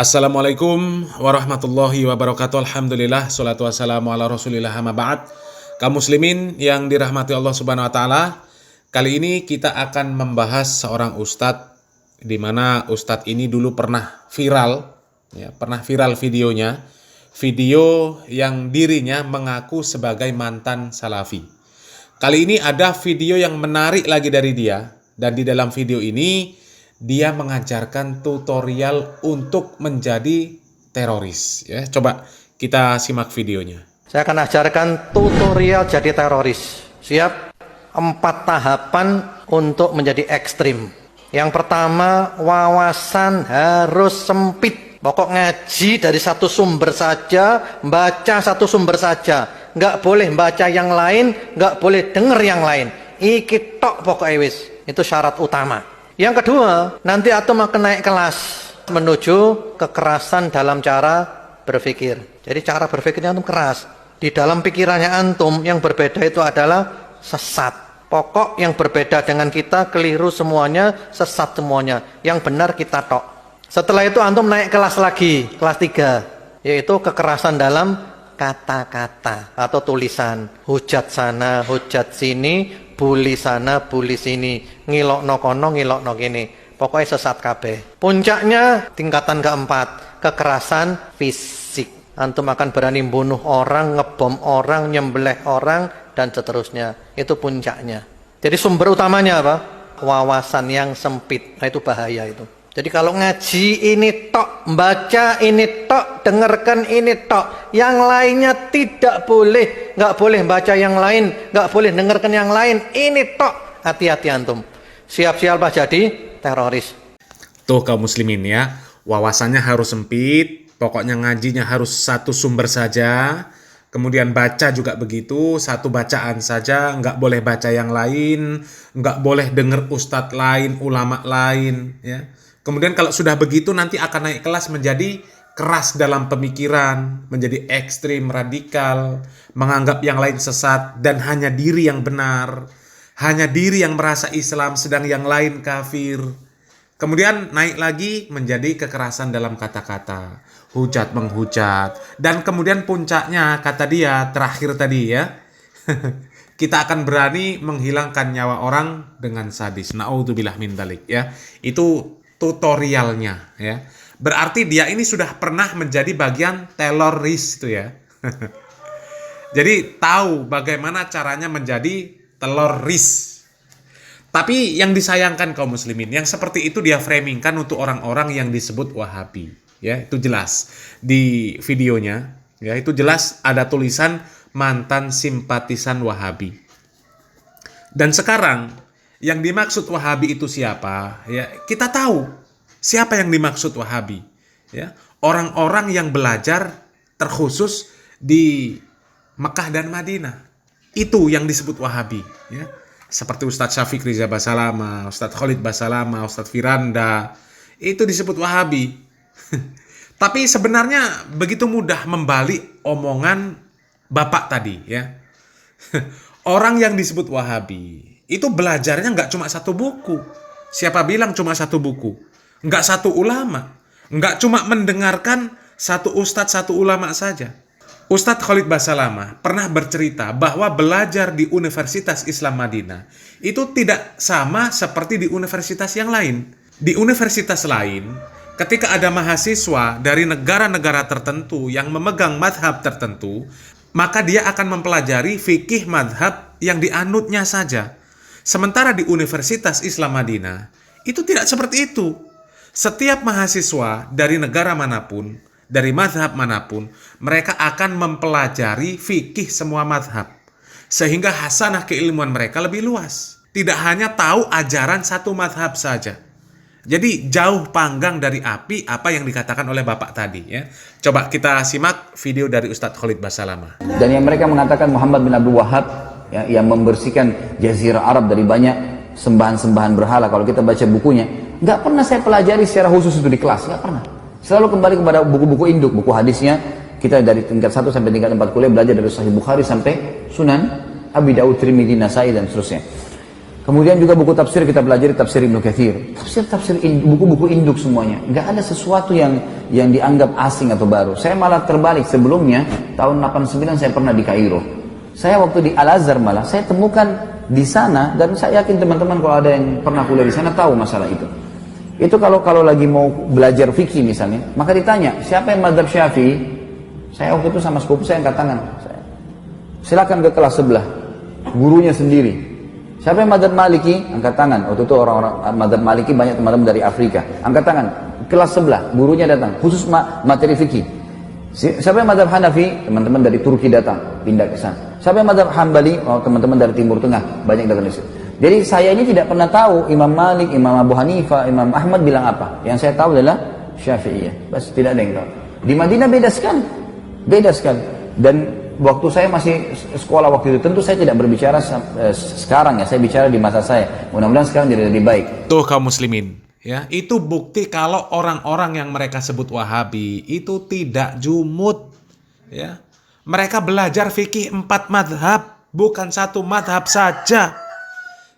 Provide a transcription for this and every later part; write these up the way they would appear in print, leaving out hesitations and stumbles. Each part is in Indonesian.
Assalamualaikum warahmatullahi wabarakatuh. Alhamdulillah, salatu wassalamu ala rasulillah, amma ba'd. Kaum muslimin yang dirahmati Allah subhanahu wa ta'ala, kali ini kita akan membahas seorang ustadz, di mana ustadz ini dulu pernah viral videonya, video yang dirinya mengaku sebagai mantan salafi. Kali ini ada video yang menarik lagi dari dia, dan di dalam video ini dia mengajarkan tutorial untuk menjadi teroris. Ya, coba kita simak videonya. Saya akan ajarkan tutorial jadi teroris. Siap? 4 tahapan untuk menjadi ekstrim. Yang pertama, wawasan harus sempit. Pokok ngaji dari satu sumber saja, baca satu sumber saja. Nggak boleh baca yang lain, nggak boleh denger yang lain. Iki tok pokoknya wis. Itu syarat utama. Yang kedua, nanti antum akan naik kelas menuju kekerasan dalam cara berpikir. Jadi cara berpikirnya antum keras. Di dalam pikirannya antum yang berbeda itu adalah sesat. Pokok yang berbeda dengan kita keliru semuanya, sesat semuanya. Yang benar kita tok. Setelah itu antum naik kelas lagi, kelas 3, yaitu kekerasan dalam kata-kata atau tulisan. Hujat sana, hujat sini, bully sana, bully sini, ngilokno kono, ngilokno kene. Pokoknya sesat kabeh. Puncaknya tingkatan keempat, kekerasan fisik. Antum akan berani bunuh orang, ngebom orang, nyembelih orang, dan seterusnya. Itu puncaknya. Jadi sumber utamanya apa? Wawasan yang sempit. Nah, itu bahaya itu. Jadi kalau ngaji ini tok, baca ini tok, dengarkan ini tok, yang lainnya tidak boleh, nggak boleh baca yang lain, nggak boleh dengarkan yang lain, ini tok, hati-hati antum, siap-siap jadi teroris. Tuh kaum muslimin ya, wawasannya harus sempit, pokoknya ngajinya harus satu sumber saja, kemudian baca juga begitu, satu bacaan saja, nggak boleh baca yang lain, nggak boleh dengar ustadz lain, ulama lain, ya. Kemudian kalau sudah begitu nanti akan naik kelas menjadi keras dalam pemikiran, menjadi ekstrim, radikal, menganggap yang lain sesat dan hanya diri yang benar, hanya diri yang merasa Islam sedang yang lain kafir. Kemudian naik lagi menjadi kekerasan dalam kata-kata, hujat menghujat, dan kemudian puncaknya kata dia terakhir tadi ya, kita akan berani menghilangkan nyawa orang dengan sadis. Na'udzubillah min dzalik ya. Itu tutorialnya ya. Berarti dia ini sudah pernah menjadi bagian teroris itu ya. Jadi tahu bagaimana caranya menjadi teroris. Tapi yang disayangkan kaum muslimin, yang seperti itu dia framingkan untuk orang-orang yang disebut Wahabi. Ya, itu jelas di videonya. Ya, itu jelas ada tulisan mantan simpatisan Wahabi. Dan sekarang yang dimaksud Wahabi itu siapa? Ya, kita tahu siapa yang dimaksud Wahabi. Ya, orang-orang yang belajar terkhusus di Mekah dan Madinah. Itu yang disebut Wahabi. Ya, seperti Ustadz Syafiq Riza Basalama, Ustadz Khalid Basalama, Ustadz Firanda. Itu disebut Wahabi. Tapi sebenarnya begitu mudah membalik omongan Bapak tadi. Ya, orang yang disebut Wahabi itu belajarnya nggak cuma satu buku. Siapa bilang cuma satu buku? Nggak satu ulama. Nggak cuma mendengarkan satu ustadz, satu ulama saja. Ustadz Khalid Basalama pernah bercerita bahwa belajar di Universitas Islam Madinah itu tidak sama seperti di universitas yang lain. Di universitas lain, ketika ada mahasiswa dari negara-negara tertentu yang memegang madhab tertentu, maka dia akan mempelajari fikih madhab yang dianutnya saja. Sementara di Universitas Islam Madinah, itu tidak seperti itu. Setiap mahasiswa dari negara manapun, dari madhab manapun, mereka akan mempelajari fikih semua madhab. Sehingga hasanah keilmuan mereka lebih luas. Tidak hanya tahu ajaran satu madhab saja. Jadi jauh panggang dari api apa yang dikatakan oleh Bapak tadi. Ya. Coba kita simak video dari Ustadz Khalid Basalama. Dan yang mereka mengatakan Muhammad bin Abdul Wahab, ya, yang membersihkan Jazirah Arab dari banyak sembahan-sembahan berhala. Kalau kita baca bukunya, nggak pernah saya pelajari secara khusus itu di kelas, nggak pernah. Selalu kembali kepada buku-buku induk, buku hadisnya. Kita dari tingkat 1 sampai tingkat 4 kuliah belajar dari Sahih Bukhari sampai Sunan Abi Daud, Tirmidzi, Nasai dan seterusnya. Kemudian juga buku tafsir kita pelajari tafsir Ibnu Katsir. Tafsir buku-buku induk semuanya. Nggak ada sesuatu yang dianggap asing atau baru. Saya malah terbalik, sebelumnya tahun 89 saya pernah di Kairo. Saya waktu di Al-Azhar malah saya temukan di sana, dan saya yakin teman-teman kalau ada yang pernah kuliah di sana tahu masalah itu. Itu kalau lagi mau belajar fikih misalnya, maka ditanya, siapa yang mazhab Syafi'i? Saya waktu itu sama sepupu saya angkat tangan. Silakan ke kelas sebelah. Gurunya sendiri. Siapa yang mazhab Maliki? Angkat tangan. Waktu itu orang-orang mazhab Maliki banyak teman-teman dari Afrika. Angkat tangan. Kelas sebelah, gurunya datang. Khusus materi fikih. Siapa yang mazhab Hanafi? Teman-teman dari Turki datang, pindah ke sana. Siapa yang mazhab Hambali? Oh, teman-teman dari Timur Tengah, banyak datang di situ. Jadi saya ini tidak pernah tahu Imam Malik, Imam Abu Hanifah, Imam Ahmad bilang apa. Yang saya tahu adalah Syafi'iyah. Bas, tidak ada yang tahu. Di Madinah beda sekali. Beda sekali. Dan waktu saya masih sekolah waktu itu, tentu saya tidak berbicara sekarang ya, saya bicara di masa saya. Mudah-mudahan sekarang jadi lebih baik. Tuh kaum muslimin, ya, itu bukti kalau orang-orang yang mereka sebut Wahabi itu tidak jumud, ya. Mereka belajar fikih 4 madhab, bukan 1 madhab saja.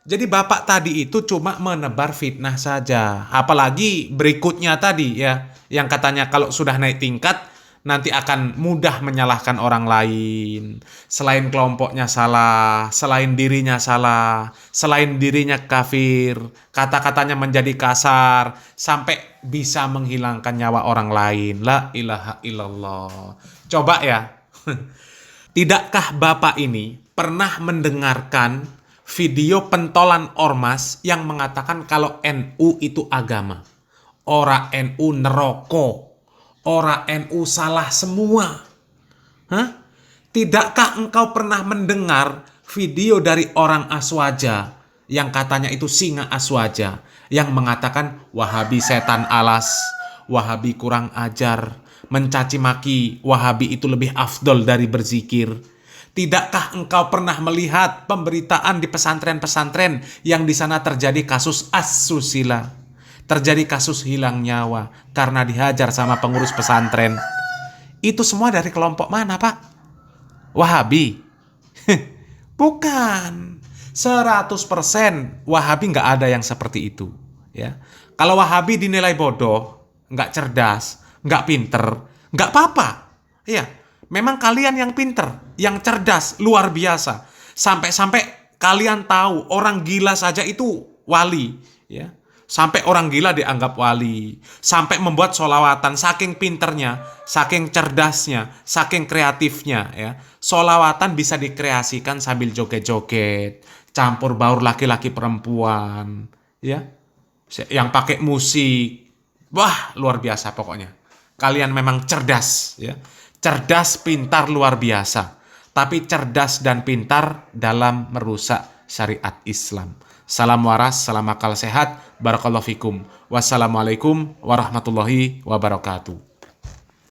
Jadi bapak tadi itu cuma menebar fitnah saja. Apalagi berikutnya tadi ya, yang katanya kalau sudah naik tingkat nanti akan mudah menyalahkan orang lain. Selain kelompoknya salah, selain dirinya salah, selain dirinya kafir, kata-katanya menjadi kasar, sampai bisa menghilangkan nyawa orang lain. La ilaha illallah. Coba ya, tidakkah bapak ini pernah mendengarkan video pentolan ormas yang mengatakan kalau NU itu agama? Ora NU neroko. Ora NU salah semua. Hah? Tidakkah engkau pernah mendengar video dari orang Aswaja yang katanya itu singa Aswaja yang mengatakan Wahabi setan alas, Wahabi kurang ajar, mencaci maki Wahabi itu lebih afdol dari berzikir? Tidakkah engkau pernah melihat pemberitaan di pesantren-pesantren yang di sana terjadi kasus asusila? Terjadi kasus hilang nyawa karena dihajar sama pengurus pesantren. Itu semua dari kelompok mana, Pak? Wahabi? Bukan. 100% Wahabi nggak ada yang seperti itu. Ya. Kalau Wahabi dinilai bodoh, nggak cerdas, nggak pinter, nggak apa-apa. Ya, memang kalian yang pinter, yang cerdas, luar biasa. Sampai-sampai kalian tahu orang gila saja itu wali. Ya. Sampai orang gila dianggap wali. Sampai membuat sholawatan, saking pinternya, saking cerdasnya, saking kreatifnya. Ya. Sholawatan bisa dikreasikan sambil joget-joget, campur baur laki-laki perempuan. Ya. Yang pakai musik. Wah, luar biasa pokoknya. Kalian memang cerdas. Ya. Cerdas, pintar, luar biasa. Tapi cerdas dan pintar dalam merusak syariat Islam. Salam waras, salam akal sehat, barakallahu fikum. Wassalamualaikum warahmatullahi wabarakatuh.